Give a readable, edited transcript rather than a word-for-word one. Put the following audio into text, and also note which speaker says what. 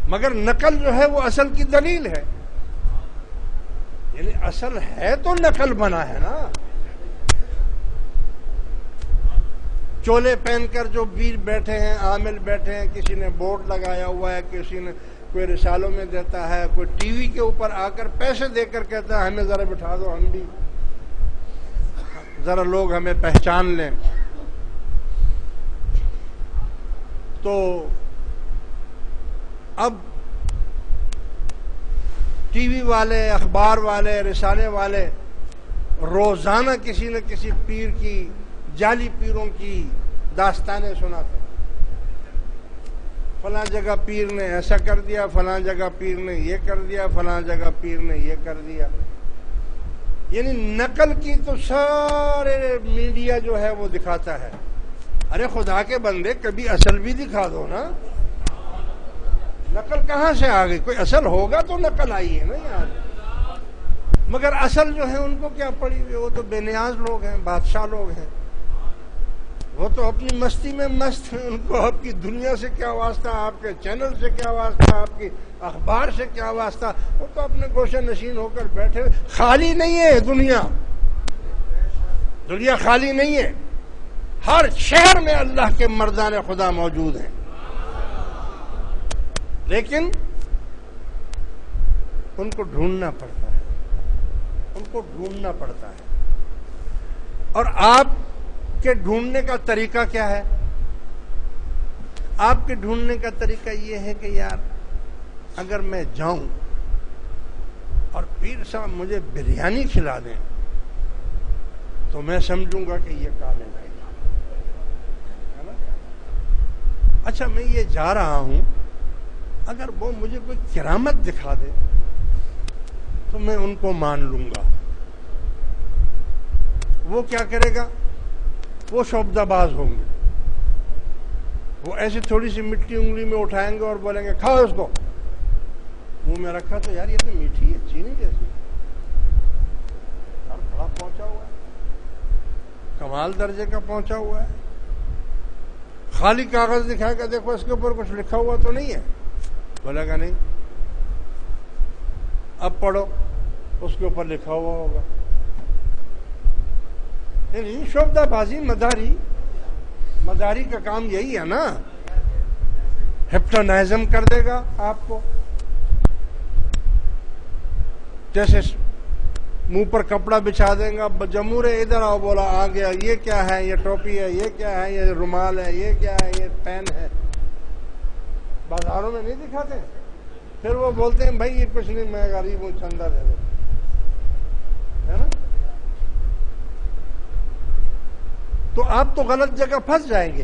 Speaker 1: مگر نقل جو ہے وہ اصل کی دلیل ہے، یعنی اصل ہے تو نقل بنا ہے نا۔ چولے پہن کر جو ویر بیٹھے ہیں، عامل بیٹھے ہیں، کسی نے بورڈ لگایا ہوا ہے، کسی نے کوئی رسالوں میں دیتا ہے، کوئی ٹی وی کے اوپر آ کر پیسے دے کر کہتا ہے ہمیں ذرا بٹھا دو، ہم بھی ذرا لوگ ہمیں پہچان لیں۔ تو اب ٹی وی والے، اخبار والے، رسالے والے روزانہ کسی نہ کسی پیر کی، جعلی پیروں کی داستانیں سناتے ہیں۔ فلاں جگہ پیر نے ایسا کر دیا، فلاں جگہ پیر نے یہ کر دیا، فلاں جگہ پیر نے یہ کر دیا۔ یعنی نقل کی تو سارے میڈیا جو ہے وہ دکھاتا ہے۔ ارے خدا کے بندے کبھی اصل بھی دکھا دو نا۔ نقل کہاں سے آ گئی؟ کوئی اصل ہوگا تو نقل آئی ہے نا یار۔ مگر اصل جو ہے ان کو کیا پڑی ہوئی، وہ تو بے نیاز لوگ ہیں، بادشاہ لوگ ہیں، وہ تو اپنی مستی میں مست ہیں، ان کو آپ کی دنیا سے کیا واسطہ، آپ کے چینل سے کیا واسطہ، آپ کی اخبار سے کیا واسطہ، وہ تو اپنے گوشے نشین ہو کر بیٹھے۔ خالی نہیں ہے دنیا، دنیا خالی نہیں ہے، ہر شہر میں اللہ کے مردان خدا موجود ہیں، لیکن ان کو ڈھونڈنا پڑتا ہے، ان کو ڈھونڈنا پڑتا ہے۔ اور آپ کے ڈھونڈنے کا طریقہ کیا ہے؟ آپ کے ڈھونڈنے کا طریقہ یہ ہے کہ یار اگر میں جاؤں اور پیر صاحب مجھے بریانی کھلا دیں تو میں سمجھوں گا کہ یہ کامل ہے نا۔ اچھا میں یہ جا رہا ہوں، اگر وہ مجھے کوئی کرامت دکھا دے تو میں ان کو مان لوں گا۔ وہ کیا کرے گا؟ وہ شعبدہ باز ہوں گے، وہ ایسے تھوڑی سی مٹی انگلی میں اٹھائیں گے اور بولیں گے کھاؤ اس کو، منہ میں رکھا تو یار یہ تو میٹھی ہے، چینی جیسی، اور بڑا پہنچا ہوا ہے، کمال درجے کا پہنچا ہوا ہے۔ خالی کاغذ دکھائے گا، دیکھو اس کے اوپر کچھ لکھا ہوا تو نہیں ہے، بولے گا نہیں، اب پڑھو اس کے اوپر لکھا ہوا ہوگا۔ یعنی شعبدہ بازی، مداری کا کام یہی ہے نا، ہپنوٹائزم کر دے گا آپ کو، جیسے منہ پر کپڑا بچھا دیں گا، جمہور ادھر آؤ، بولا آ گیا، یہ کیا ہے، یہ ٹوپی ہے، یہ کیا ہے، یہ رومال ہے، یہ کیا ہے، یہ پین ہے۔ بازاروں میں نہیں دکھاتے، پھر وہ بولتے ہیں بھائی یہ کچھ نہیں، میں غریب ہوں، چندہ دے دو، ہے نا۔ تو آپ تو غلط جگہ پھنس جائیں گے۔